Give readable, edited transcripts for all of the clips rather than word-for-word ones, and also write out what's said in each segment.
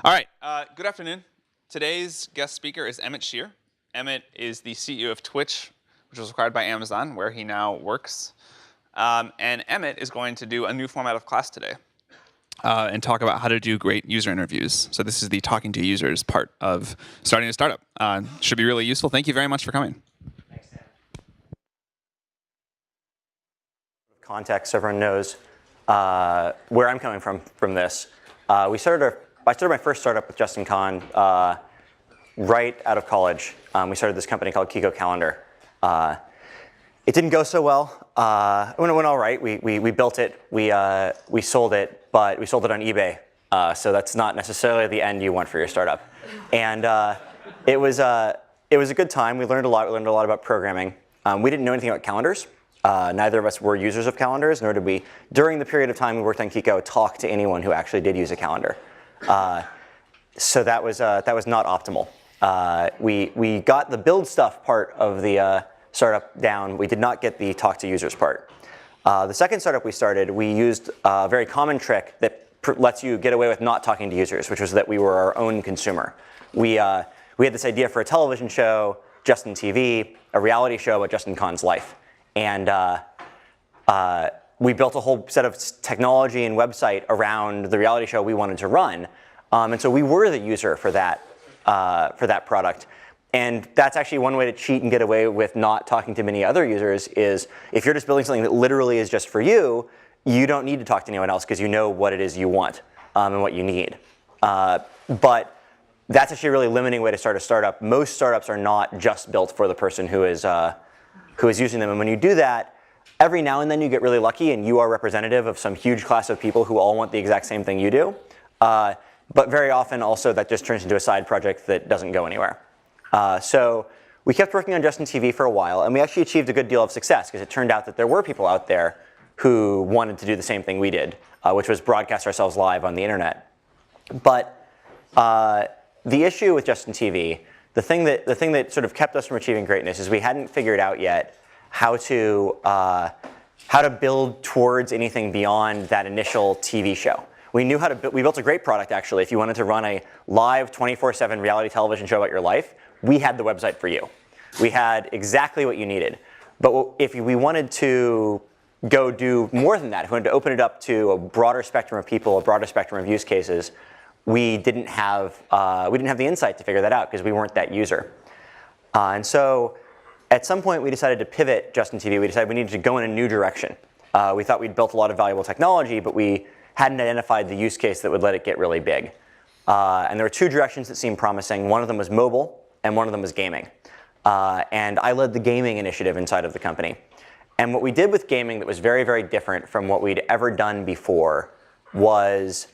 All right, good afternoon. Today's guest speaker is Emmett Shear. Emmett is the CEO of Twitch, which was acquired by Amazon, where he now works. And Emmett is going to do a new format of class today and talk about how to do great user interviews. So this is the talking to users part of starting a startup. Should be really useful. Thank you very much for coming. Thanks, Sam. Context, so everyone knows where I'm coming from this. I started my first startup with Justin Kahn right out of college. We started this company called Kiko Calendar. It didn't go so well. It went all right. We built it. We sold it, but we sold it on eBay. So that's not necessarily the end you want for your startup. And it was a good time. We learned a lot. We learned a lot about programming. We didn't know anything about calendars. Neither of us were users of calendars, nor did we, during the period of time we worked on Kiko, talk to anyone who actually did use a calendar. So that was not optimal. We got the build stuff part of the startup down. We did not get the talk to users part. The second startup we started, we used a very common trick that lets you get away with not talking to users, which was that we were our own consumer. We had this idea for a television show, Justin TV, a reality show about Justin Kahn's life. And we built a whole set of technology and website around the reality show we wanted to run. And so we were the user for that product. And that's actually one way to cheat and get away with not talking to many other users is if you're just building something that literally is just for you, you don't need to talk to anyone else because you know what it is you want and what you need. But that's actually a really limiting way to start a startup. Most startups are not just built for the person who is using them. And when you do that, every now and then you get really lucky and you are representative of some huge class of people who all want the exact same thing you do. But very often also that just turns into a side project that doesn't go anywhere. So we kept working on Justin TV for a while, and we actually achieved a good deal of success because it turned out that there were people out there who wanted to do the same thing we did, which was broadcast ourselves live on the internet. But the issue with Justin TV, the thing that sort of kept us from achieving greatness is we hadn't figured out yet how to build towards anything beyond that initial TV show. We knew how to we built a great product actually. If you wanted to run a live 24/7 reality television show about your life, we had the website for you. We had exactly what you needed. But if we wanted to go do more than that, if we wanted to open it up to a broader spectrum of people, a broader spectrum of use cases, we didn't have the insight to figure that out because we weren't that user. And so at some point we decided to pivot Justin TV. We decided we needed to go in a new direction. We thought we'd built a lot of valuable technology, but we hadn't identified the use case that would let it get really big. And there were two directions that seemed promising. One of them was mobile, and one of them was gaming. And I led the gaming initiative inside of the company. And what we did with gaming that was very, very different from what we'd ever done before was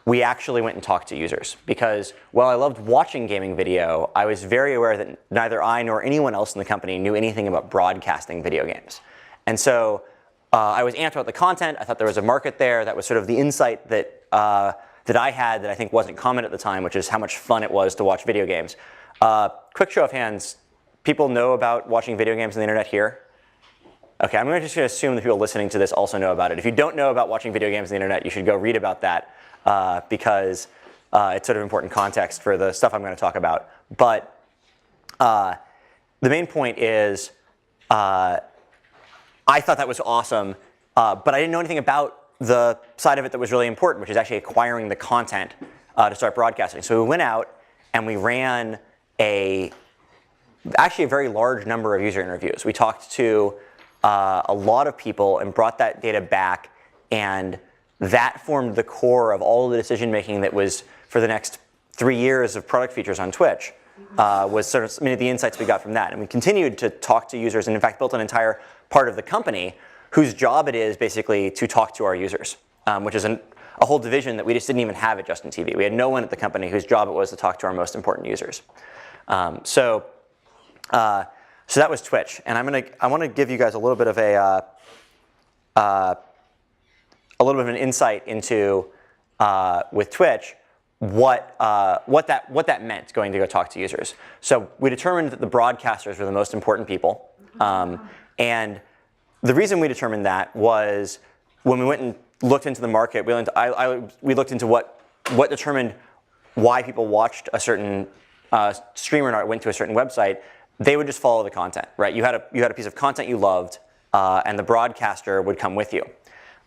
we actually went and talked to users. Because while I loved watching gaming video, I was very aware that neither I nor anyone else in the company knew anything about broadcasting video games. And so I was amped about the content. I thought there was a market there. That was sort of the insight that I had that I think wasn't common at the time, which is how much fun it was to watch video games. Quick show of hands, people know about watching video games on the internet here? Okay, I'm just going to assume that people listening to this also know about it. If you don't know about watching video games on the internet, you should go read about that because it's sort of important context for the stuff I'm going to talk about. But the main point is I thought that was awesome, but I didn't know anything about the side of it that was really important, which is actually acquiring the content to start broadcasting. So we went out and we ran actually a very large number of user interviews. We talked to a lot of people and brought that data back, and that formed the core of all the decision making that was for the next 3 years of product features on Twitch. Was sort of the insights we got from that. And we continued to talk to users and in fact built an entire part of the company whose job it is basically to talk to our users, which is a whole division that we just didn't even have at Justin TV. We had no one at the company whose job it was to talk to our most important users. So that was Twitch. And I want to give you guys a little bit of an insight into with Twitch what that meant going to go talk to users. So we determined that the broadcasters were the most important people. And the reason we determined that was when we went and looked into the market, we looked into what determined why people watched a certain stream or not, went to a certain website, they would just follow the content, right? You had a piece of content you loved, and the broadcaster would come with you.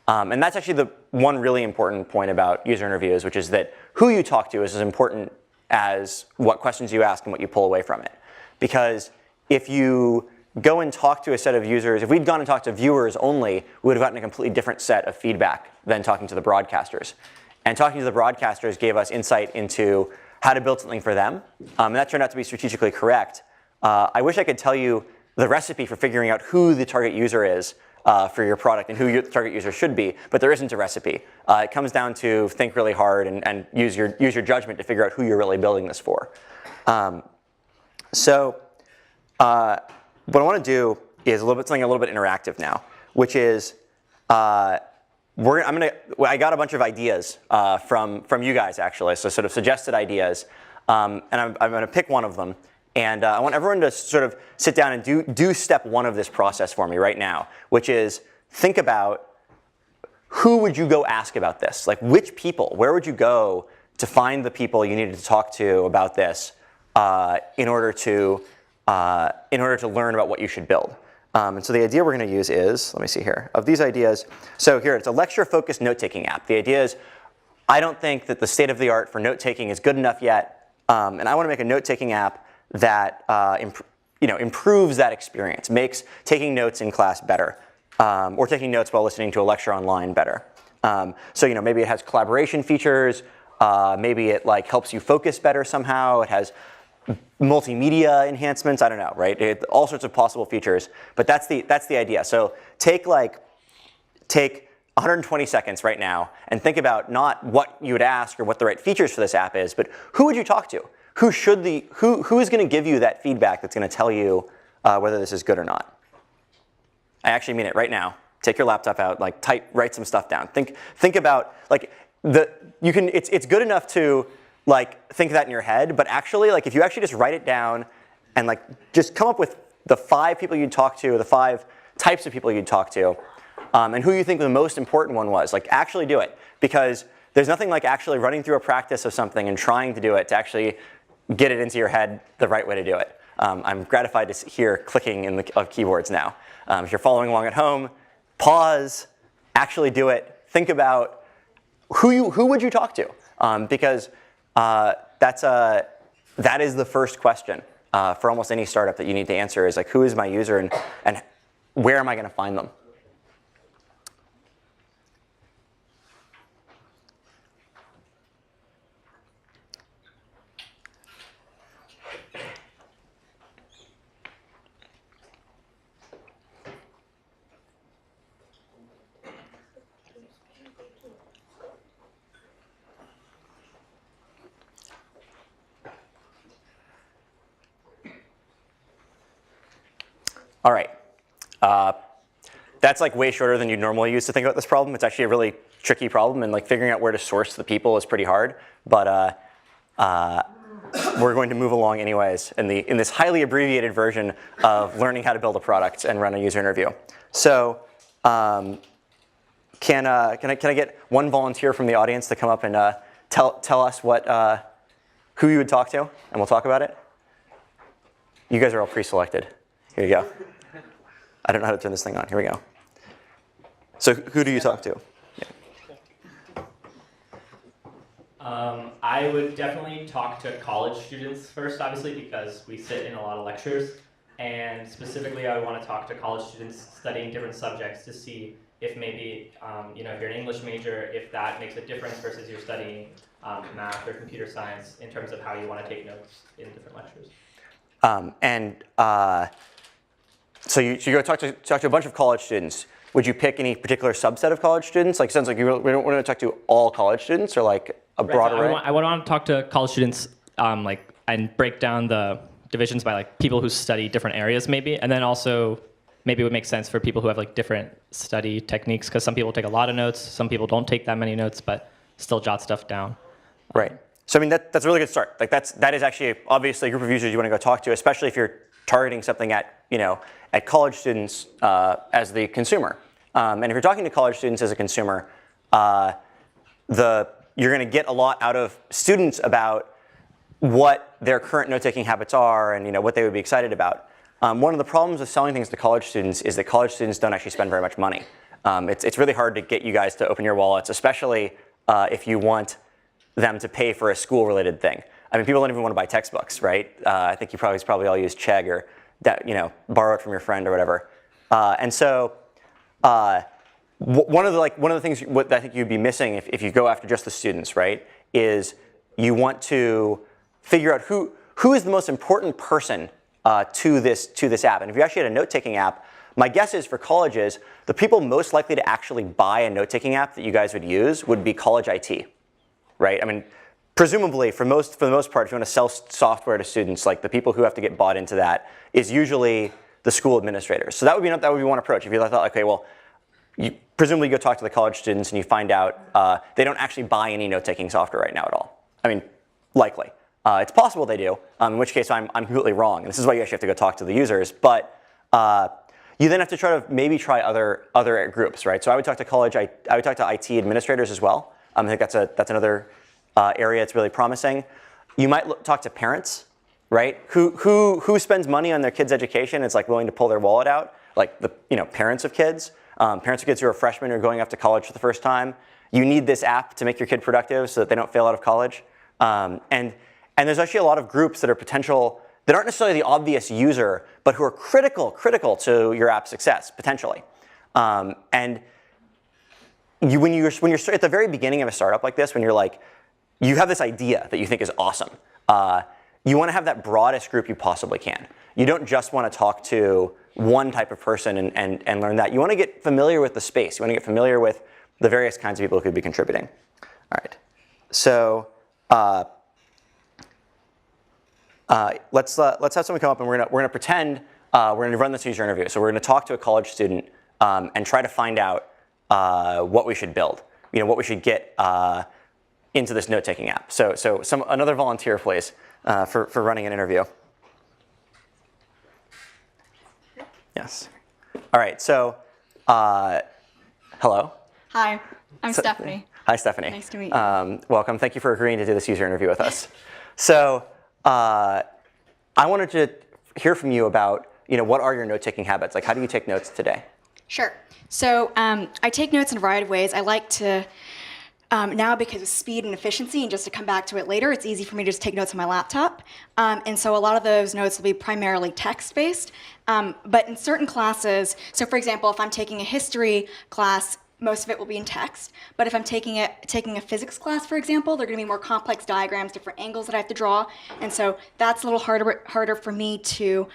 And that's actually the one really important point about user interviews, which is that who you talk to is as important as what questions you ask and what you pull away from it. Because if you go and talk to a set of users, if we'd gone and talked to viewers only, we would have gotten a completely different set of feedback than talking to the broadcasters. And talking to the broadcasters gave us insight into how to build something for them. And that turned out to be strategically correct. I wish I could tell you the recipe for figuring out who the target user is for your product and who your target user should be, but there isn't a recipe. It comes down to think really hard and use your judgment to figure out who you're really building this for. What I want to do is something a little bit interactive now, which is I got a bunch of ideas from you guys actually, so sort of suggested ideas, and I'm going to pick one of them. And I want everyone to sort of sit down and do step one of this process for me right now, which is think about who would you go ask about this? Like which people, where would you go to find the people you needed to talk to about this in order to learn about what you should build? And so the idea we're going to use is, let me see here, of these ideas. So here, it's a lecture-focused note-taking app. The idea is, I don't think that the state of the art for note-taking is good enough yet, and I want to make a note-taking app that improves that experience, makes taking notes in class better, or taking notes while listening to a lecture online better. So maybe it has collaboration features, maybe it helps you focus better somehow. It has multimedia enhancements. I don't know, right? All sorts of possible features, but that's the idea. So take 120 seconds right now and think about not what you would ask or what the right features for this app is, but who would you talk to? Who is going to give you that feedback that's going to tell you whether this is good or not? I actually mean it right now. Take your laptop out, write some stuff down. Think about it's good enough to think that in your head, but actually if you actually just write it down and just come up with the 5 people you'd talk to, the 5 types of people you'd talk to, and who you think the most important one was. Actually do it, because there's nothing like actually running through a practice of something and trying to do it to actually get it into your head the right way to do it. I'm gratified to hear clicking of keyboards now. If you're following along at home, pause, actually do it. Think about who would you talk to, because that is the first question for almost any startup that you need to answer is who is my user and where am I going to find them? All right. That's way shorter than you'd normally use to think about this problem. It's actually a really tricky problem, and figuring out where to source the people is pretty hard. But we're going to move along anyways in this highly abbreviated version of learning how to build a product and run a user interview. So can I get one volunteer from the audience to come up and tell us who you would talk to, and we'll talk about it? You guys are all pre-selected. Here you go. I don't know how to turn this thing on. Here we go. So who do you talk to? Yeah. I would definitely talk to college students first, obviously, because we sit in a lot of lectures. And specifically, I would want to talk to college students studying different subjects to see if maybe, if you're an English major, if that makes a difference versus you're studying math or computer science in terms of how you want to take notes in different lectures. So you go talk to a bunch of college students. Would you pick any particular subset of college students? It sounds like we don't want to talk to all college students, or a broad array? I would want to talk to college students and break down the divisions by people who study different areas maybe, and then also maybe it would make sense for people who have different study techniques, because some people take a lot of notes, some people don't take that many notes, but still jot stuff down. Right. So that's a really good start. That is actually obviously a group of users you want to go talk to, especially if you're targeting something at college students as the consumer. And if you're talking to college students as a consumer, the you're going to get a lot out of students about what their current note-taking habits are and what they would be excited about. One of the problems with selling things to college students is that college students don't actually spend very much money. It's really hard to get you guys to open your wallets, especially if you want them to pay for a school-related thing. I mean, people don't even want to buy textbooks, right? I think you probably all use Chegg or borrow it from your friend or whatever. And so one of the things that I think you'd be missing if you go after just the students, right, is you want to figure out who is the most important person to this app. And if you actually had a note-taking app, my guess is for colleges, the people most likely to actually buy a note-taking app that you guys would use would be college IT, right? I mean, presumably, for the most part, if you want to sell software to students, like the people who have to get bought into that is usually the school administrators. So that would be one approach. If you thought, okay, well, you presumably go talk to the college students and you find out they don't actually buy any note-taking software right now at all. I mean, likely. It's possible they do, in which case I'm completely wrong. And this is why you actually have to go talk to the users. But you then have to try other groups, right? So I would talk to I would talk to IT administrators as well. I think that's another area that's really promising. You might talk to parents, right? Who spends money on their kids' education? It's like willing to pull their wallet out, like the parents of kids. Parents of kids who are freshmen or going off to college for the first time. You need this app to make your kid productive so that they don't fail out of college. And there's actually a lot of groups that are potential, that aren't necessarily the obvious user, but who are critical to your app's success, potentially. And when you're at the very beginning of a startup like this, when you're like, you have this idea that you think is awesome, you want to have that broadest group you possibly can. You don't just want to talk to one type of person and learn that. You want to get familiar with the space. You want to get familiar with the various kinds of people who could be contributing. All right. So let's have someone come up and we're gonna pretend we're gonna run this user interview. So we're gonna talk to a college student and try to find out what we should build. What we should get into this note-taking app. So another volunteer, please, for running an interview. Yes. All right. So hello. Hi, I'm Stephanie. Hi, Stephanie. Nice to meet you. Welcome. Thank you for agreeing to do this user interview with us. So I wanted to hear from you about, what are your note-taking habits? Like, how do you take notes today? Sure. So I take notes in a variety of ways. I like to, now because of speed and efficiency, and just to come back to it later, it's easy for me to just take notes on my laptop. And so a lot of those notes will be primarily text-based. But in certain classes, so for example, if I'm taking a history class, most of it will be in text. But if I'm taking a physics class, for example, they're going to be more complex diagrams, different angles that I have to draw. And so that's a little harder for me to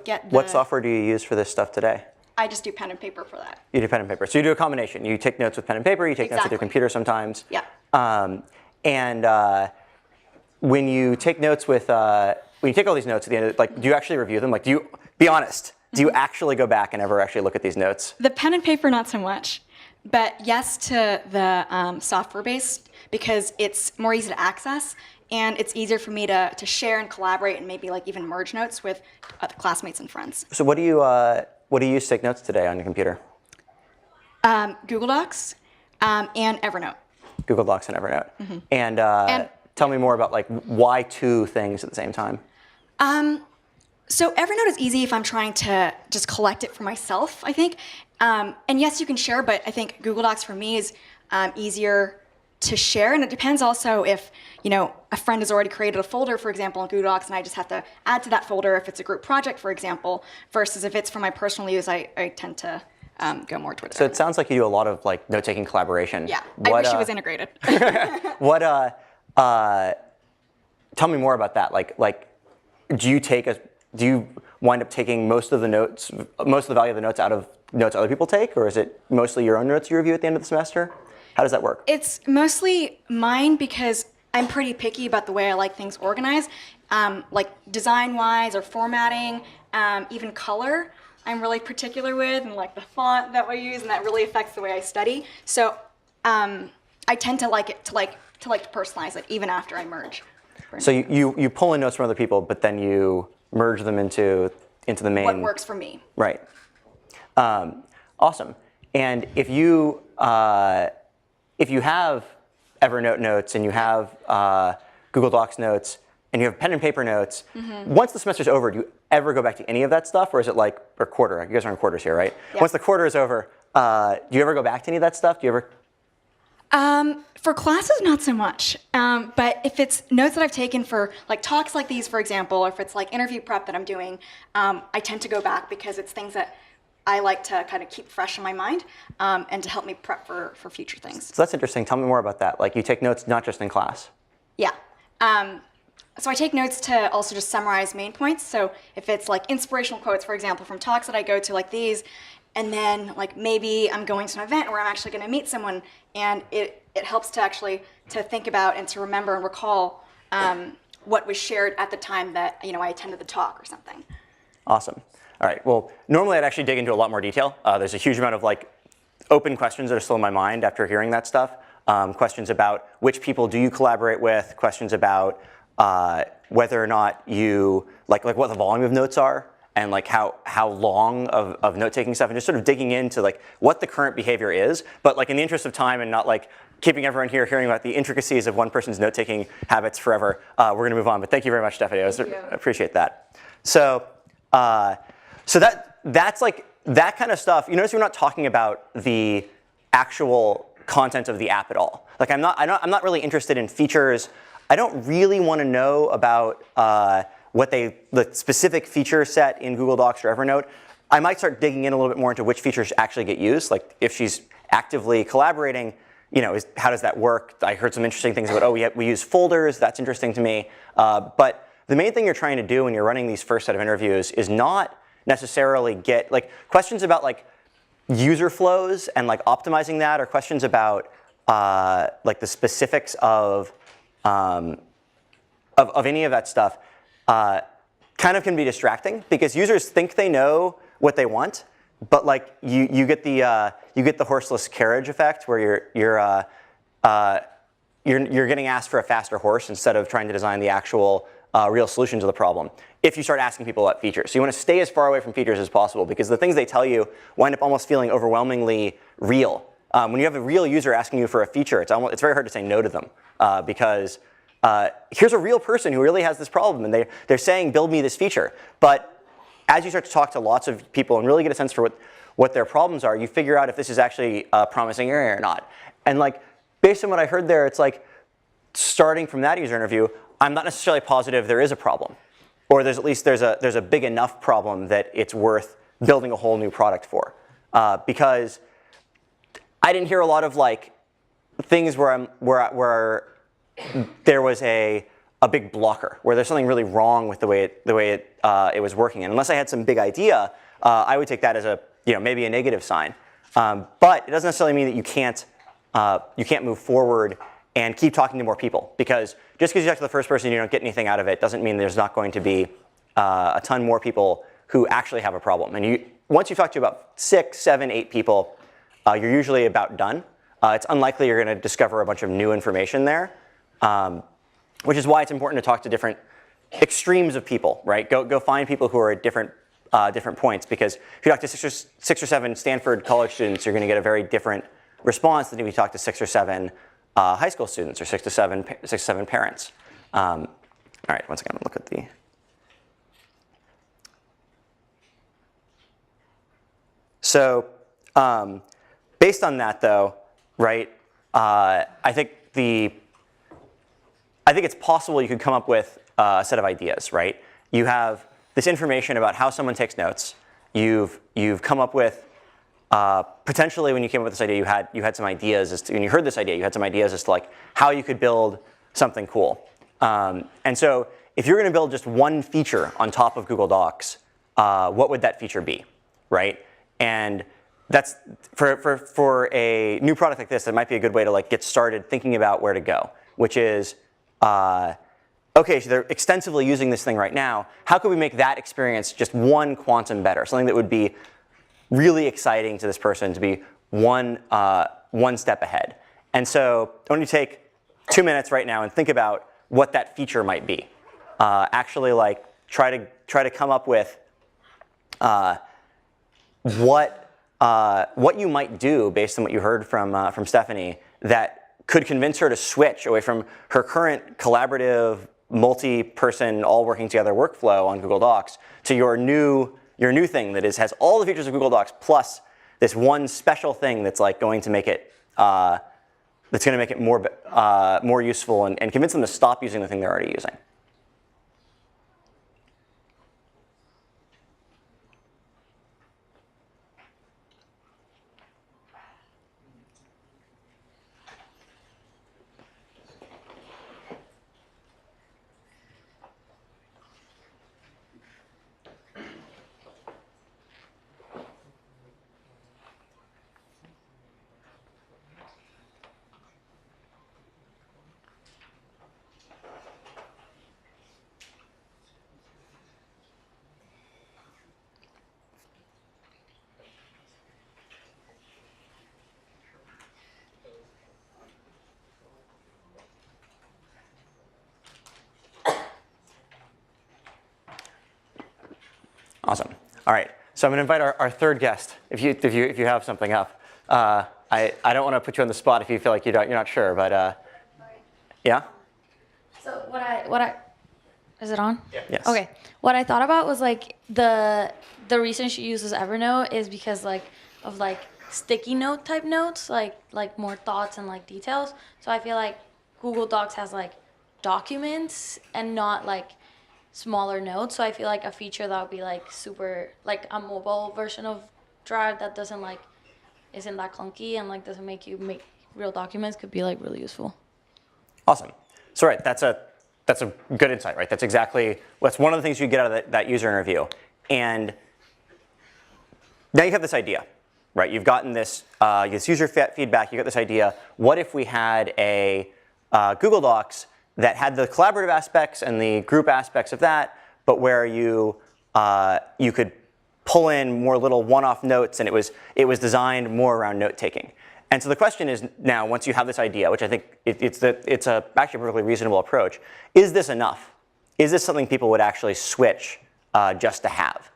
get the... What software do you use for this stuff today? I just do pen and paper for that. You do pen and paper. So you do a combination. You take notes with pen and paper. You take notes with your computer sometimes. Yeah. When you take notes with, when you take all these notes at the end, do you actually review them? Be honest. Do you actually go back and ever actually look at these notes? The pen and paper, not so much. But yes to the software-based, because it's more easy to access, and it's easier for me to share and collaborate and maybe even merge notes with classmates and friends. So what do you use to take notes today on your computer? Google Docs and Evernote. Google Docs and Evernote. Mm-hmm. And tell me more about why two things at the same time. So Evernote is easy if I'm trying to just collect it for myself, I think. And yes, you can share, but I think Google Docs for me is easier to share. And it depends also if, a friend has already created a folder, for example, in Google Docs, and I just have to add to that folder if it's a group project, for example, versus if it's for my personal use, I tend to go more towards So Evernote. It sounds like you do a lot of note-taking collaboration. Yeah, I wish it was integrated. Tell me more about that. Do you wind up taking most of the value of the notes out of notes other people take, or is it mostly your own notes you review at the end of the semester? How does that work? It's mostly mine because I'm pretty picky about the way I like things organized, design-wise or formatting, even color. I'm really particular with, and the font that we use, and that really affects the way I study. So I tend to like to personalize it even after I merge. So you pull in notes from other people, but then you merge them into the main. What works for me. Right. Awesome. And if you have Evernote notes and you have Google Docs notes and you have pen and paper notes. Once the semester's over, do you ever go back to any of that stuff, or is it like, or quarter? You guys are in quarters here, right? Yep. Once the quarter is over, do you ever go back to any of that stuff? Do you ever? For classes, not so much. But if it's notes that I've taken for like talks like these, for example, or if it's like interview prep that I'm doing, I tend to go back because it's things that I like to kind of keep fresh in my mind and to help me prep for future things. So that's interesting. Tell me more about that. Like you take notes not just in class. Yeah. So I take notes to also just summarize main points. So if it's like inspirational quotes, for example, from talks that I go to like these, and then like maybe I'm going to an event where I'm actually going to meet someone, and it helps to actually to think about and to remember and recall what was shared at the time that I attended the talk or something. Awesome. All right. Well, normally I'd actually dig into a lot more detail. There's a huge amount of like open questions that are still in my mind after hearing that stuff. Questions about which people do you collaborate with? Questions about whether or not you like what the volume of notes are, and like how long of note-taking stuff, and just sort of digging into like what the current behavior is. But like in the interest of time and not like keeping everyone here hearing about the intricacies of one person's note-taking habits forever, we're going to move on. But thank you very much, Stephanie. I appreciate that. So that's like that kind of stuff. You notice we're not talking about the actual content of the app at all. Like I'm not really interested in features. I don't really want to know about the specific feature set in Google Docs or Evernote. I might start digging in a little bit more into which features actually get used. Like if she's actively collaborating, how does that work? I heard some interesting things about, we use folders. That's interesting to me. But the main thing you're trying to do when you're running these first set of interviews is not necessarily get like questions about like user flows and like optimizing that, or questions about like the specifics of any of that stuff. Kind of can be distracting because users think they know what they want, but like you get the horseless carriage effect where you're getting asked for a faster horse instead of trying to design the actual real solution to the problem. If you start asking people about features, so you want to stay as far away from features as possible because the things they tell you wind up almost feeling overwhelmingly real. When you have a real user asking you for a feature, it's very hard to say no to them because here's a real person who really has this problem, and they're saying, build me this feature. But as you start to talk to lots of people and really get a sense for what their problems are, you figure out if this is actually a promising area or not. And like, based on what I heard there, it's like, starting from that user interview, I'm not necessarily positive there is a problem. Or there's a big enough problem that it's worth building a whole new product for. Because I didn't hear a lot of like things where there was a big blocker, where there's something really wrong with the way it was working. And unless I had some big idea, I would take that as maybe a negative sign. But it doesn't necessarily mean that you can't move forward and keep talking to more people. Because just because you talk to the first person and you don't get anything out of it doesn't mean there's not going to be a ton more people who actually have a problem. And once you talk to about 6, 7, 8 people, you're usually about done. It's unlikely you're going to discover a bunch of new information there. Which is why it's important to talk to different extremes of people, right? Go find people who are at different points, because if you talk to six or seven Stanford college students, you're going to get a very different response than if you talk to 6 or 7 high school students or 6 to 7 parents. All right, once again, look at the. So based on that, though, right? I think it's possible you could come up with a set of ideas, right? You have this information about how someone takes notes. You've come up with potentially, when you came up with this idea, you had some ideas as to, when you heard this idea, you had some ideas as to like how you could build something cool. And so if you're going to build just one feature on top of Google Docs, what would that feature be, right? And that's for a new product like this, that might be a good way to like get started thinking about where to go, which is, okay, so they're extensively using this thing right now. How could we make that experience just one quantum better? Something that would be really exciting to this person to be one step ahead. And so I want you to take 2 minutes right now and think about what that feature might be. Actually, like try to come up with what you might do based on what you heard from Stephanie that could convince her to switch away from her current collaborative, multi-person, all working together workflow on Google Docs to your new thing that has all the features of Google Docs plus this one special thing that's like going to make it more useful and convince them to stop using the thing they're already using. Awesome. All right. So I'm going to invite our third guest. If you have something up, I don't want to put you on the spot if you feel like you're not sure, but yeah. So what I is it on? Yeah. Yes. Okay. What I thought about was like the reason she uses Evernote is because like of like sticky note type notes, like more thoughts and like details. So I feel like Google Docs has like documents and not like smaller notes. So I feel like a feature that would be like super, like a mobile version of Drive that doesn't like, isn't that clunky and like doesn't make you make real documents could be like really useful. Awesome. So right, that's a good insight, right? That's one of the things you get out of that user interview. And now you have this idea, right? You've gotten this user feedback, you got this idea. What if we had a Google Docs that had the collaborative aspects and the group aspects of that, but where you could pull in more little one-off notes, and it was designed more around note-taking. And so the question is now, once you have this idea, which I think it's actually a perfectly reasonable approach, is this enough? Is this something people would actually switch just to have?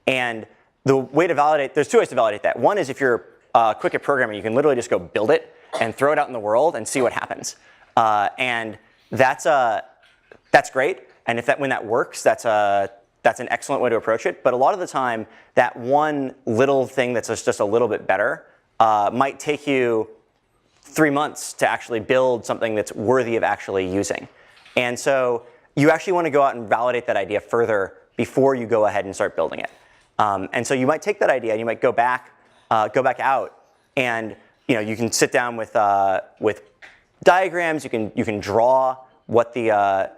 And the way to validate, there's two ways to validate that. One is if you're quick at programming, you can literally just go build it and throw it out in the world and see what happens. And that's great. And when that works, that's an excellent way to approach it. But a lot of the time, that one little thing that's just a little bit better might take you 3 months to actually build something that's worthy of actually using. And so you actually want to go out and validate that idea further before you go ahead and start building it. And so you might take that idea and you might go back out, and you can sit down with diagrams. You can draw what it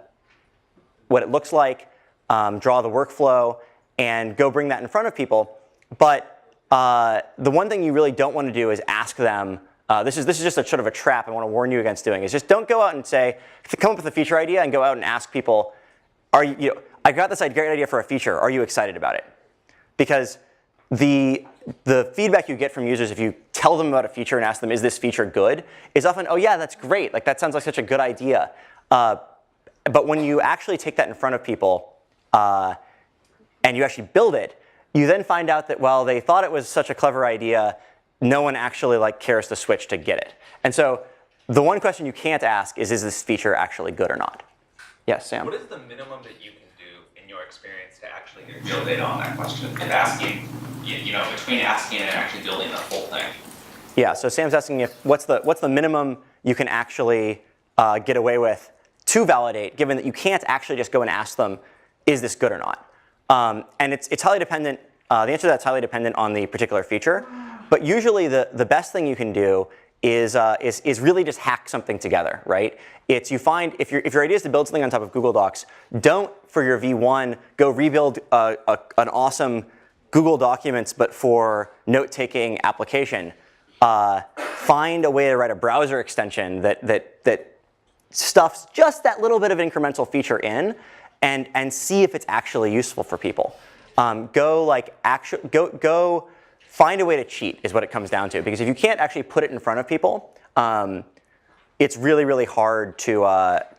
looks like, draw the workflow, and go bring that in front of people. But the one thing you really don't want to do is ask them. This is just a sort of a trap I want to warn you against doing. Is just don't go out and come up with a feature idea and go out and ask people, I got this great idea for a feature. Are you excited about it? Because the feedback you get from users if you tell them about a feature and ask them, is this feature good, is often, oh yeah, that's great. Like that sounds like such a good idea. But when you actually take that in front of people and you actually build it, you then find out that while they thought it was such a clever idea, no one actually cares to switch to get it. And so the one question you can't ask is this feature actually good or not? Yes, Sam? What is the minimum that you can do in your experience to actually get real data on that question? And asking, between asking and actually building the whole thing. Yeah, so Sam's asking what's the minimum you can actually get away with to validate, given that you can't actually just go and ask them, is this good or not? And it's highly dependent. The answer to that's highly dependent on the particular feature. But usually the best thing you can do is really just hack something together, right? It's you find if your idea is to build something on top of Google Docs, don't for your V1 go rebuild an awesome Google Documents but for note-taking application. Find a way to write a browser extension that stuffs just that little bit of incremental feature in, and see if it's actually useful for people. Go find a way to cheat is what it comes down to, because if you can't actually put it in front of people, it's really, really hard to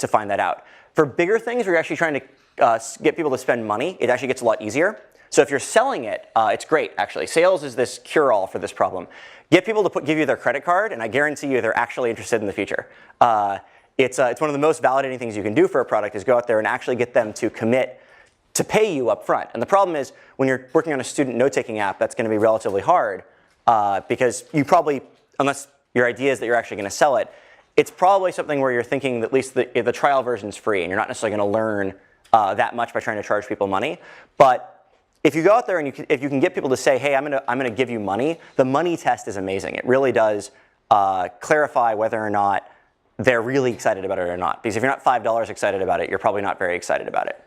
find that out. For bigger things, where you're actually trying to get people to spend money, it actually gets a lot easier. So if you're selling it, it's great, actually. Sales is this cure-all for this problem. get people to give you their credit card, and I guarantee you they're actually interested in the feature. It's one of the most validating things you can do for a product is go out there and actually get them to commit to pay you up front. And the problem is when you're working on a student note-taking app, that's going to be relatively hard because you probably, unless your idea is that you're actually going to sell it, it's probably something where you're thinking that at least the trial version is free and you're not necessarily going to learn that much by trying to charge people money. But if you go out there and if you can get people to say, hey, I'm gonna give you money, the money test is amazing. It really does clarify whether or not they're really excited about it or not. Because if you're not $5 excited about it, you're probably not very excited about it.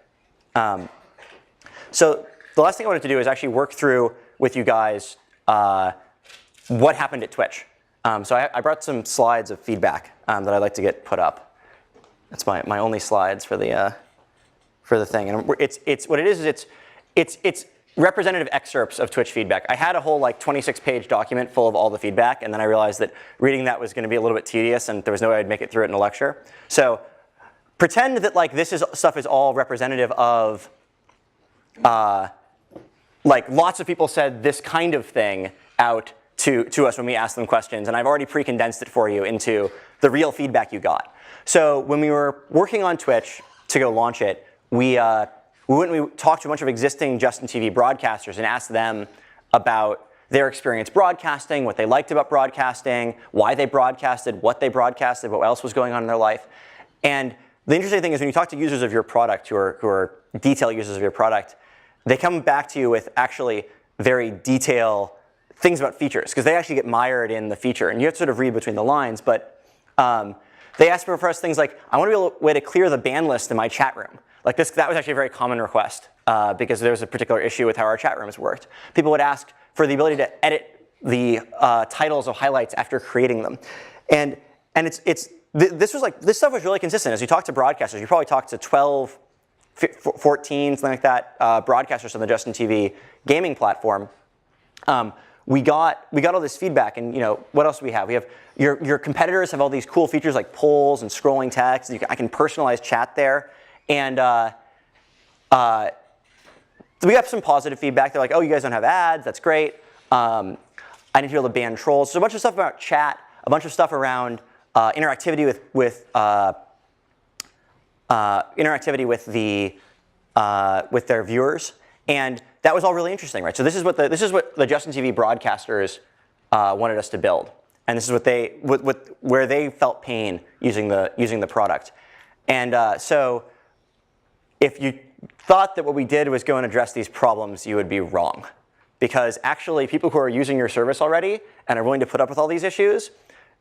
So the last thing I wanted to do is actually work through with you guys what happened at Twitch. So I brought some slides of feedback that I'd like to get put up. That's my only slides for the thing. And it's what it is it's representative excerpts of Twitch feedback. I had a whole like 26-page document full of all the feedback, and then I realized that reading that was going to be a little bit tedious, and there was no way I'd make it through it in a lecture. So pretend that like stuff is all representative of like lots of people said this kind of thing out to us when we asked them questions, and I've already pre-condensed it for you into the real feedback you got. So when we were working on Twitch to go launch it, we talked to a bunch of existing Justin TV broadcasters and asked them about their experience broadcasting, what they liked about broadcasting, why they broadcasted, what else was going on in their life. And the interesting thing is when you talk to users of your product who are detailed users of your product, they come back to you with actually very detailed things about features because they actually get mired in the feature. And you have to sort of read between the lines, but they asked for us things like, I want to be a way to clear the ban list in my chat room. Like that was actually a very common request because there was a particular issue with how our chat rooms worked. People would ask for the ability to edit the titles of highlights after creating them. And this stuff was really consistent. As you talk to broadcasters, you probably talked to 12, 14, something like that, broadcasters on the Justin TV gaming platform. We got all this feedback, and what else do we have? We have your competitors have all these cool features like polls and scrolling text. I can personalize chat there. And we got some positive feedback. They're like, oh, you guys don't have ads. That's great. I need to be able to ban trolls. So a bunch of stuff about chat, a bunch of stuff around interactivity with their viewers, and that was all really interesting, right? So this is what the Justin TV broadcasters wanted us to build, and this is where they felt pain using the product, and so. If you thought that what we did was go and address these problems, you would be wrong. Because actually, people who are using your service already and are willing to put up with all these issues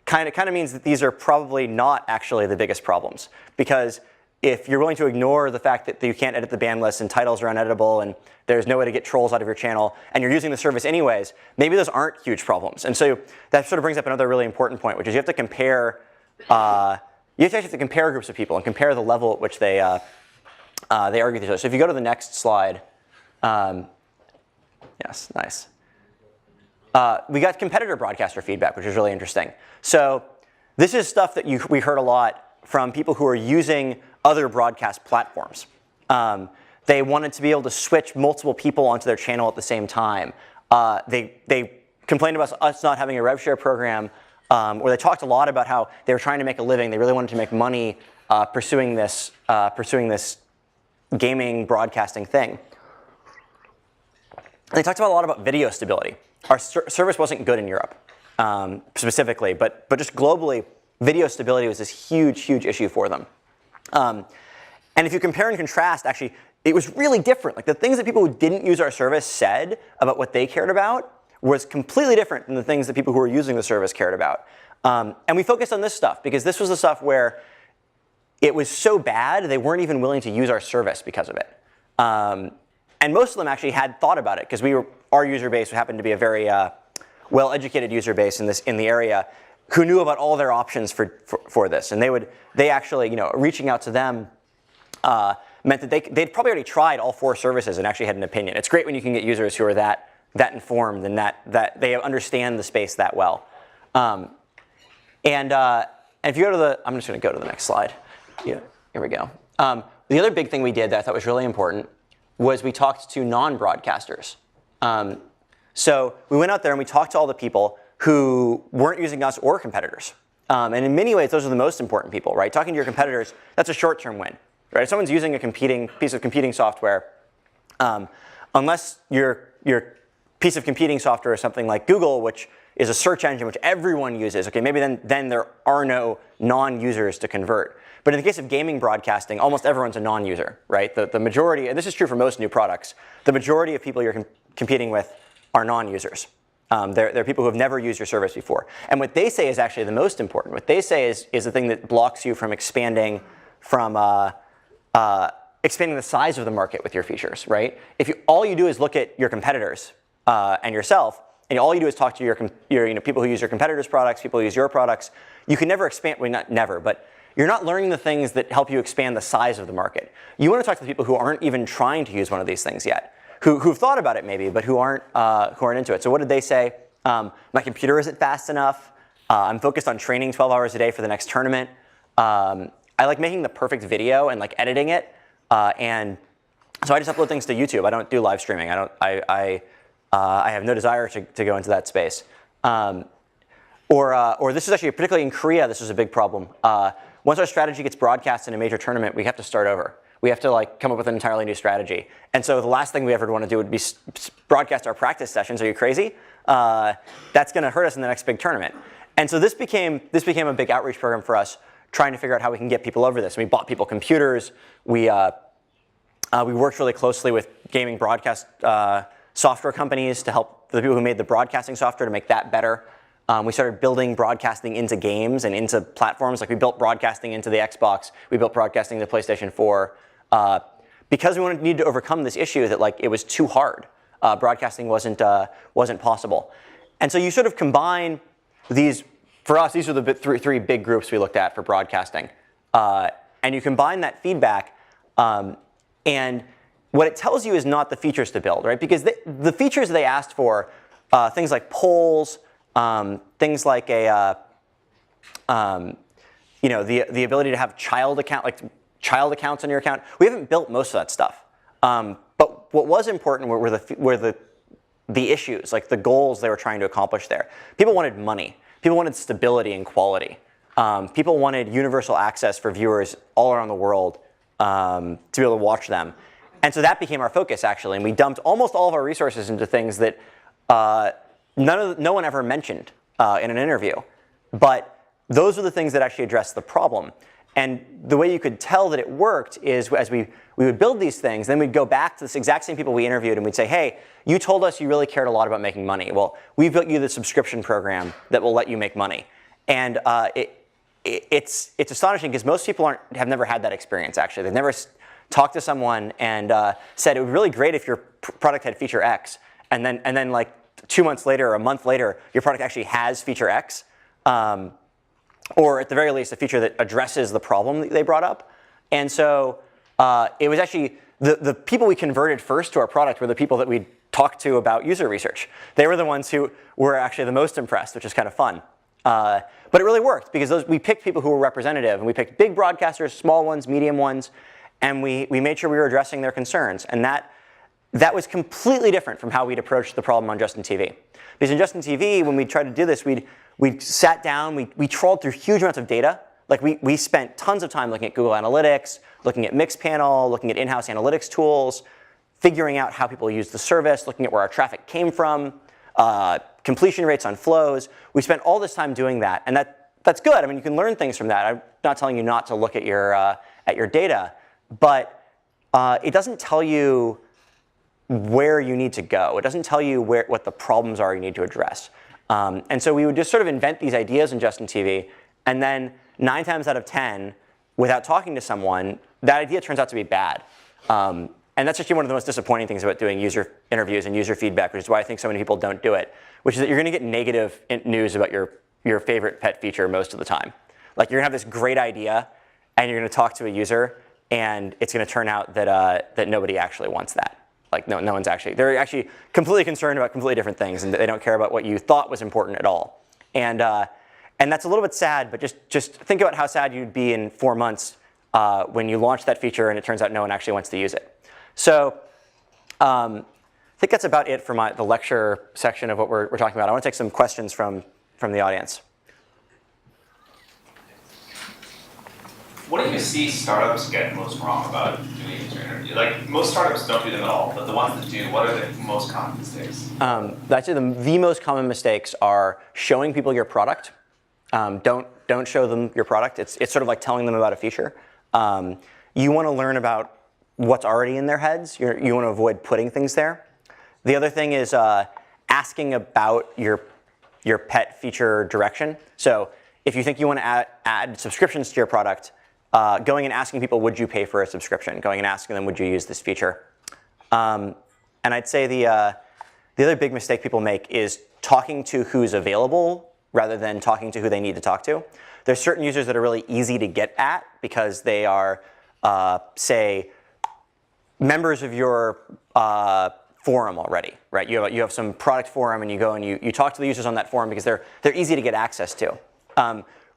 kind of means that these are probably not actually the biggest problems. Because if you're willing to ignore the fact that you can't edit the ban list and titles are uneditable and there's no way to get trolls out of your channel and you're using the service anyways, maybe those aren't huge problems. And so that sort of brings up another really important point, which is you have to compare groups of people and compare the level at which they argue with each other. So if you go to the next slide, yes, nice. We got competitor broadcaster feedback, which is really interesting. So this is stuff that we heard a lot from people who are using other broadcast platforms. They wanted to be able to switch multiple people onto their channel at the same time. They complained about us not having a rev share program, or they talked a lot about how they were trying to make a living. They really wanted to make money pursuing this gaming broadcasting thing. They talked a lot about video stability. Our service wasn't good in Europe specifically, but just globally, video stability was this huge issue for them. And if you compare and contrast, actually, it was really different. Like the things that people who didn't use our service said about what they cared about was completely different than the things that people who were using the service cared about. And we focused on this stuff because this was the stuff where it was so bad they weren't even willing to use our service because of it. And most of them actually had thought about it because our user base happened to be a very well-educated user base in the area who knew about all their options for this. And they actually, reaching out to them meant that they'd probably already tried all 4 services and actually had an opinion. It's great when you can get users who are that informed and that they understand the space that well. And if you go to I'm just going to go to the next slide. Yeah, here we go. The other big thing we did that I thought was really important was we talked to non-broadcasters. So we went out there and we talked to all the people who weren't using us or competitors. And in many ways, those are the most important people, right? Talking to your competitors, that's a short-term win, right? If someone's using a piece of competing software, unless your piece of competing software is something like Google, which is a search engine which everyone uses, okay, maybe then there are no non-users to convert. But in the case of gaming broadcasting, almost everyone's a non-user, right? The majority, and this is true for most new products, the majority of people you're competing with are non-users. They're people who have never used your service before. And what they say is actually the most important. What they say is the thing that blocks you from expanding expanding the size of the market with your features, right? If all you do is look at your competitors and yourself, and all you do is talk to your people who use your competitors' products, people who use your products, you can never expand, well, not never, but you're not learning the things that help you expand the size of the market. You want to talk to the people who aren't even trying to use one of these things yet, who've thought about it maybe, but who aren't into it. So what did they say? My computer isn't fast enough. I'm focused on training 12 hours a day for the next tournament. I like making the perfect video and like editing it. And so I just upload things to YouTube. I don't do live streaming. I have no desire to go into that space. Or this is actually, particularly in Korea, this is a big problem. Once our strategy gets broadcast in a major tournament, we have to start over. We have to like come up with an entirely new strategy. And so the last thing we ever want to do would be broadcast our practice sessions. Are you crazy? That's going to hurt us in the next big tournament. And so this became a big outreach program for us, trying to figure out how we can get people over this. We bought people computers. We worked really closely with gaming broadcast software companies to help the people who made the broadcasting software to make that better. We started building broadcasting into games and into platforms. Like we built broadcasting into the Xbox. We built broadcasting into PlayStation 4 because we needed to overcome this issue that like it was too hard. Broadcasting wasn't possible. And so you sort of combine these. For us, these are the three big groups we looked at for broadcasting. And you combine that feedback, and what it tells you is not the features to build, right? Because the features they asked for, things like polls, things like the ability to have child accounts on your account. We haven't built most of that stuff. But what was important were the issues, like the goals they were trying to accomplish there. People wanted money. People wanted stability and quality. People wanted universal access for viewers all around the world to be able to watch them. And so that became our focus, actually. And we dumped almost all of our resources into things that no one ever mentioned in an interview. But those are the things that actually address the problem. And the way you could tell that it worked is as we would build these things, then we'd go back to this exact same people we interviewed and we'd say, hey, you told us you really cared a lot about making money. Well, we built you the subscription program that will let you make money. And it's astonishing because most people have never had that experience, actually. They've never talked to someone and said it would be really great if your product had feature X. And then like 2 months later or a month later, your product actually has feature X. Or at the very least, a feature that addresses the problem that they brought up. And so it was actually the people we converted first to our product were the people that we talked to about user research. They were the ones who were actually the most impressed, which is kind of fun. But it really worked because we picked people who were representative, and we picked big broadcasters, small ones, medium ones, and we made sure we were addressing their concerns. And that was completely different from how we'd approached the problem on Justin TV. Because in Justin TV, when we tried to do this, we sat down, we trawled through huge amounts of data. Like we spent tons of time looking at Google Analytics, looking at Mixpanel, looking at in-house analytics tools, figuring out how people use the service, looking at where our traffic came from, completion rates on flows. We spent all this time doing that, and that's good. I mean, you can learn things from that. I'm not telling you not to look at your data, but it doesn't tell you where you need to go. It doesn't tell you what the problems are you need to address. And so we would just sort of invent these ideas in Justin TV, and then 9 times out of 10, without talking to someone, that idea turns out to be bad. And that's actually one of the most disappointing things about doing user interviews and user feedback, which is why I think so many people don't do it, which is that you're going to get negative news about your favorite pet feature most of the time. Like you're going to have this great idea, and you're going to talk to a user, and it's going to turn out that nobody actually wants that. Like no one's they're actually completely concerned about completely different things, and they don't care about what you thought was important at all. And that's a little bit sad, but just think about how sad you'd be in 4 months when you launch that feature and it turns out no one actually wants to use it. So think that's about it for the lecture section of what we're talking about. I want to take some questions from the audience. What do you see startups get most wrong about doing a user interview? Like, most startups don't do them at all, but the ones that do, what are the most common mistakes? Actually, the most common mistakes are showing people your product. Don't show them your product. It's sort of like telling them about a feature. You want to learn about what's already in their heads. You want to avoid putting things there. The other thing is asking about your pet feature direction. So if you think you want to add subscriptions to your product, going and asking people, would you pay for a subscription? Going and asking them, would you use this feature? And I'd say the other big mistake people make is talking to who's available rather than talking to who they need to talk to. There's certain users that are really easy to get at because they are, say, members of your forum already, right? You have some product forum and you go and you talk to the users on that forum because they're easy to get access to.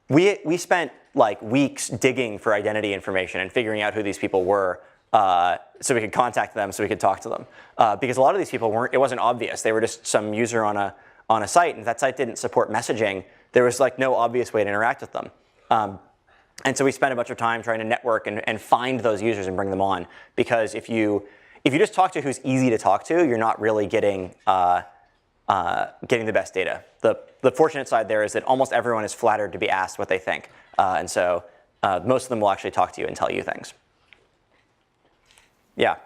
We spent like weeks digging for identity information and figuring out who these people were so we could contact them, so we could talk to them. Because a lot of these people it wasn't obvious. They were just some user on a site, and if that site didn't support messaging, there was like no obvious way to interact with them. And so we spent a bunch of time trying to network and find those users and bring them on. Because if you just talk to who's easy to talk to, you're not really getting the best data. The fortunate side there is that almost everyone is flattered to be asked what they think. And so most of them will actually talk to you and tell you things. Yeah.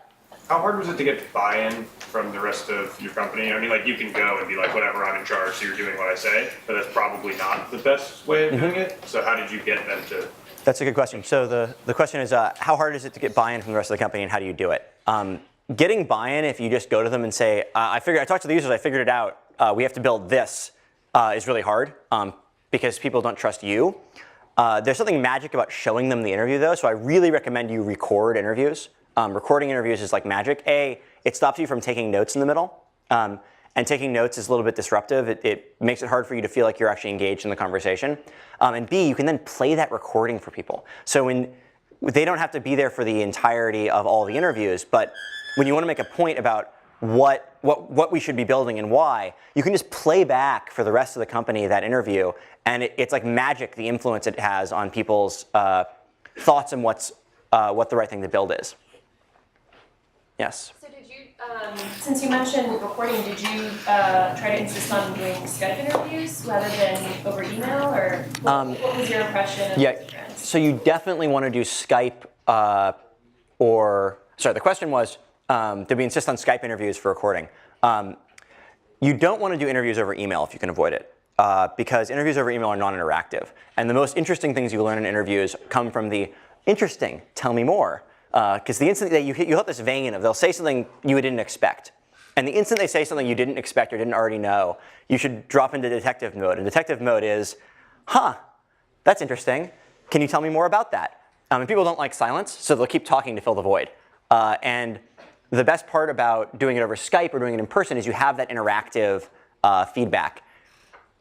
How hard was it to get buy-in from the rest of your company? I mean, like, you can go and be like, whatever, I'm in charge, so you're doing what I say, but that's probably not the best way of doing it. So how did you get them to? That's a good question. So the question is, how hard is it to get buy-in from the rest of the company, and how do you do it? Getting buy-in, if you just go to them and say, I talked to the users, I figured it out, we have to build this, is really hard because people don't trust you. There's something magic about showing them the interview, though, so I really recommend you record interviews. Recording interviews is like magic. It stops you from taking notes in the middle. And taking notes is a little bit disruptive. It makes it hard for you to feel like you're actually engaged in the conversation. And B, you can then play that recording for people. So they don't have to be there for the entirety of all the interviews, but when you want to make a point about what we should be building and why, you can just play back for the rest of the company that interview, and it's like magic, the influence it has on people's thoughts and what the right thing to build is. Yes? So did you, since you mentioned recording, did you try to insist on doing Skype interviews rather than over email, or what was your impression of the difference? So you definitely want to do Skype the question was, did we insist on Skype interviews for recording? You don't want to do interviews over email if you can avoid it, because interviews over email are non-interactive. And the most interesting things you learn in interviews come from the interesting, tell me more. Because the instant that you hit this vein of they'll say something you didn't expect. And the instant they say something you didn't expect or didn't already know, you should drop into detective mode. And detective mode is, that's interesting. Can you tell me more about that? And people don't like silence, so they'll keep talking to fill the void. And the best part about doing it over Skype or doing it in person is you have that interactive feedback.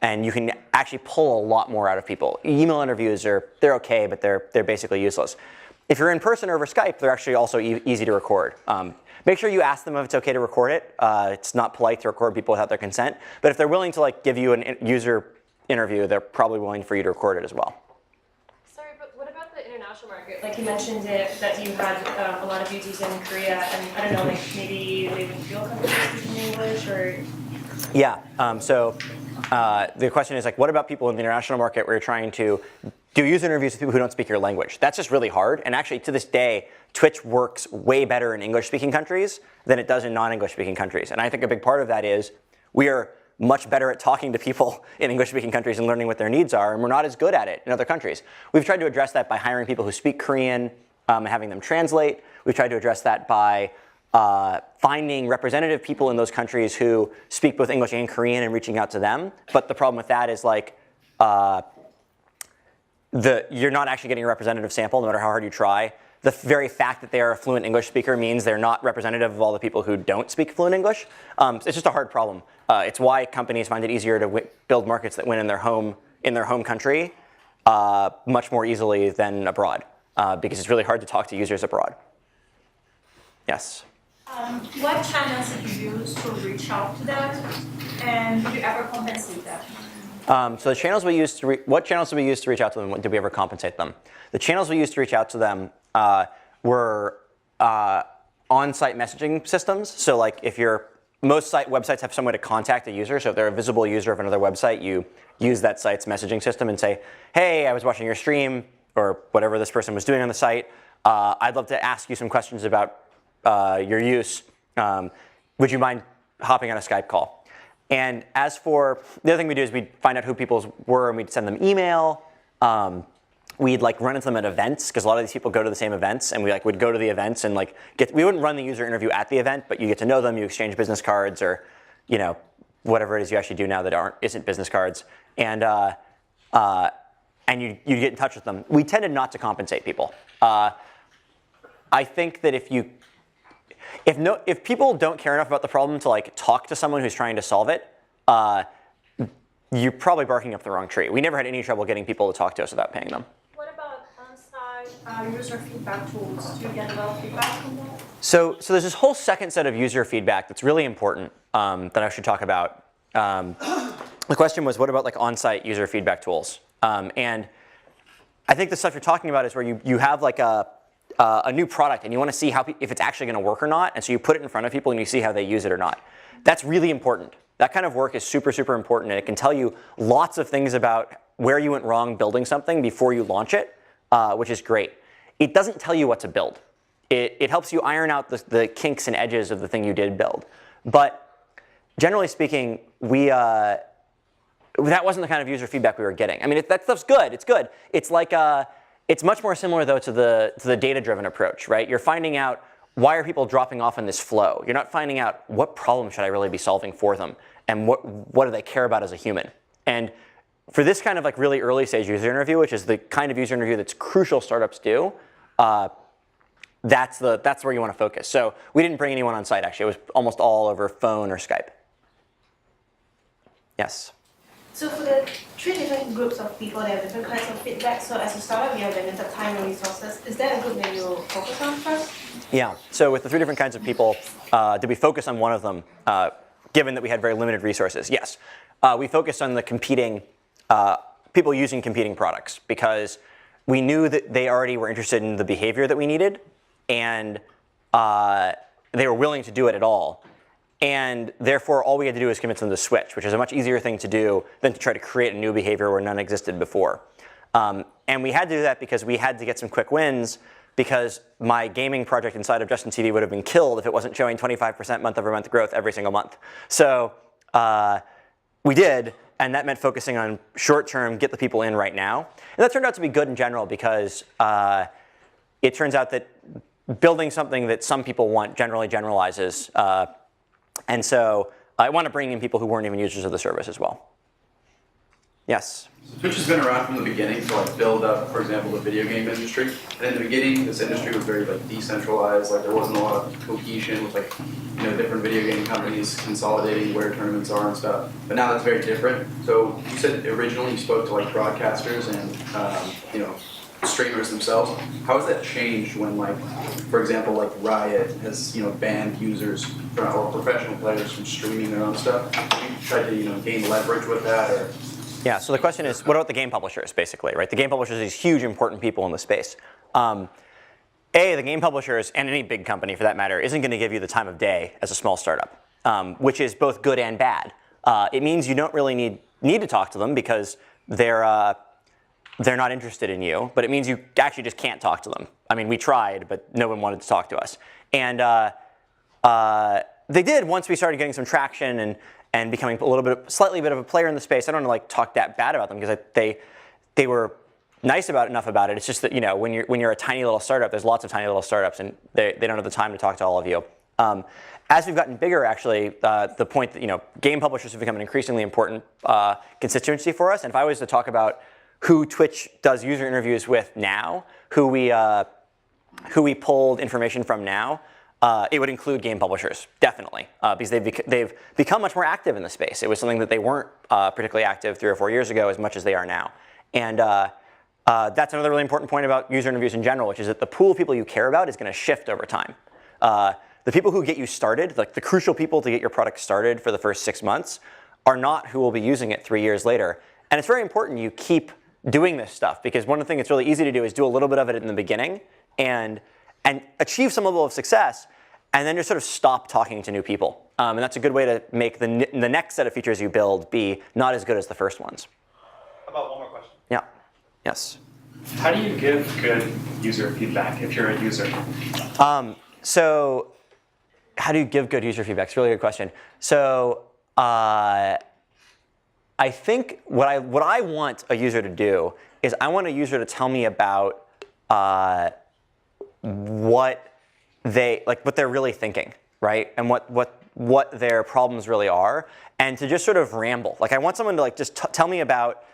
And you can actually pull a lot more out of people. Email interviews they're okay, but they're basically useless. If you're in person or over Skype, they're actually also easy to record. Make sure you ask them if it's okay to record it. It's not polite to record people without their consent. But if they're willing to give you a user interview, they're probably willing for you to record it as well. Sorry, but what about the international market? Like you mentioned that you had a lot of users in Korea, and I don't know, maybe they wouldn't feel comfortable speaking English, or? Yeah. The question is what about people in the international market where you're trying to do user interviews with people who don't speak your language? That's just really hard. And actually, to this day, Twitch works way better in English-speaking countries than it does in non-English-speaking countries. And I think a big part of that is we are much better at talking to people in English-speaking countries and learning what their needs are, and we're not as good at it in other countries. We've tried to address that by hiring people who speak Korean and having them translate. We've tried to address that by finding representative people in those countries who speak both English and Korean and reaching out to them. But the problem with that is you're not actually getting a representative sample no matter how hard you try. The very fact that they are a fluent English speaker means they're not representative of all the people who don't speak fluent English. It's just a hard problem. It's why companies find it easier to build markets that win in their home country much more easily than abroad, because it's really hard to talk to users abroad. Yes? What channels did you use to reach out to them, and did you ever compensate them? So the channels we used to what channels did we use to reach out to them? Did we ever compensate them? The channels we used to reach out to them were on-site messaging systems. So like if most websites have some way to contact a user. So if they're a visible user of another website, you use that site's messaging system and say, hey, I was watching your stream or whatever this person was doing on the site. I'd love to ask you some questions about your use. Would you mind hopping on a Skype call? And as for the other thing we do is we'd find out who people were and we'd send them email. We'd like run into them at events because a lot of these people go to the same events, and we like would go to the events and like we wouldn't run the user interview at the event, but you get to know them, you exchange business cards or whatever it is you actually do now that isn't business cards, and you get in touch with them. We tended not to compensate people. I think that if people don't care enough about the problem to like talk to someone who's trying to solve it, you're probably barking up the wrong tree. We never had any trouble getting people to talk to us without paying them. What about on-site user feedback tools? Do you get a lot of feedback from that? So there's this whole second set of user feedback that's really important that I should talk about. The question was, what about like on-site user feedback tools? And I think the stuff you're talking about is where you have like a new product and you want to see if it's actually going to work or not, and so you put it in front of people and you see how they use it or not. That's really important. That kind of work is super, super important, and it can tell you lots of things about where you went wrong building something before you launch it, which is great. It doesn't tell you what to build. It helps you iron out the kinks and edges of the thing you did build. But generally speaking, that wasn't the kind of user feedback we were getting. I mean, that stuff's good. It's good. It's like it's much more similar though to the data-driven approach, right? You're finding out why are people dropping off in this flow. You're not finding out what problem should I really be solving for them, and what do they care about as a human. And for this kind of like really early stage user interview, which is the kind of user interview that's crucial startups do, that's where you want to focus. So we didn't bring anyone on site actually. It was almost all over phone or Skype. Yes. So for the three different groups of people, they have different kinds of feedback. So as a startup, you have limited time and resources. Is there a group that you focus on first? Yeah. So with the three different kinds of people, did we focus on one of them, given that we had very limited resources? Yes. We focused on the competing people using competing products because we knew that they already were interested in the behavior that we needed, and they were willing to do it at all. And therefore, all we had to do was convince them to switch, which is a much easier thing to do than to try to create a new behavior where none existed before. And we had to do that because we had to get some quick wins, because my gaming project inside of Justin TV would have been killed if it wasn't showing 25% month-over-month growth every single month. So we did, and that meant focusing on short-term, get the people in right now. And that turned out to be good in general because it turns out that building something that some people want generally generalizes. And so I want to bring in people who weren't even users of the service as well. Yes? So Twitch has been around from the beginning to like build up, for example, the video game industry. And in the beginning, this industry was very like decentralized. Like there wasn't a lot of cohesion with like different video game companies consolidating where tournaments are and stuff. But now that's very different. So you said originally you spoke to like broadcasters and streamers themselves. How has that changed when, like, for example, like Riot has banned users or professional players from streaming their own stuff? Have you tried to gain leverage with that, or? Yeah. So the question is, what about the game publishers, basically, right? The game publishers are these huge, important people in the space. The game publishers, and any big company for that matter, isn't going to give you the time of day as a small startup, which is both good and bad. It means you don't really need to talk to them because they're not interested in you, but it means you actually just can't talk to them. I mean, we tried, but no one wanted to talk to us. And they did once we started getting some traction and becoming slightly bit of a player in the space. I don't want to talk that bad about them because they were nice enough about it. It's just that when you're a tiny little startup, there's lots of tiny little startups, and they don't have the time to talk to all of you. As we've gotten bigger, actually, the point that game publishers have become an increasingly important constituency for us. And if I was to talk about who Twitch does user interviews with now, who we pulled information from now, it would include game publishers, definitely, because they've become much more active in the space. It was something that they weren't particularly active 3 or 4 years ago as much as they are now. And that's another really important point about user interviews in general, which is that the pool of people you care about is going to shift over time. the people who get you started, like the crucial people to get your product started for the first 6 months, are not who will be using it 3 years later. And it's very important you keep doing this stuff, because one of the things that's really easy to do is do a little bit of it in the beginning and achieve some level of success, and then just sort of stop talking to new people. And that's a good way to make the next set of features you build be not as good as the first ones. About one more question. Yeah. Yes. How do you give good user feedback if you're a user? So how do you give good user feedback? It's a really good question. So I think what I want a user to do is I want a user to tell me about what they're really thinking, right? And what their problems really are, and to just sort of ramble. Like I want someone to just tell me about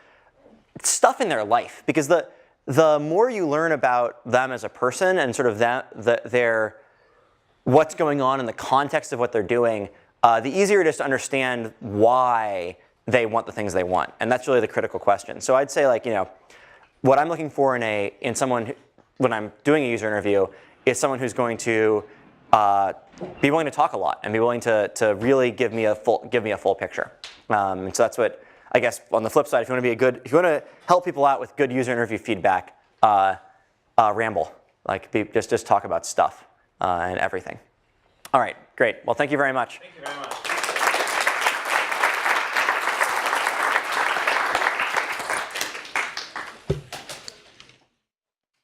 stuff in their life, because the more you learn about them as a person and sort of their what's going on in the context of what they're doing, the easier it is to understand why they want the things they want. And that's really the critical question. So I'd say, like, what I'm looking for in someone when I'm doing a user interview is someone who's going to be willing to talk a lot and be willing to really give me a full picture. And so that's what, I guess, on the flip side, if you want to help people out with good user interview feedback, ramble, just talk about stuff and everything. All right, great. Well, thank you very much. Thank you very much.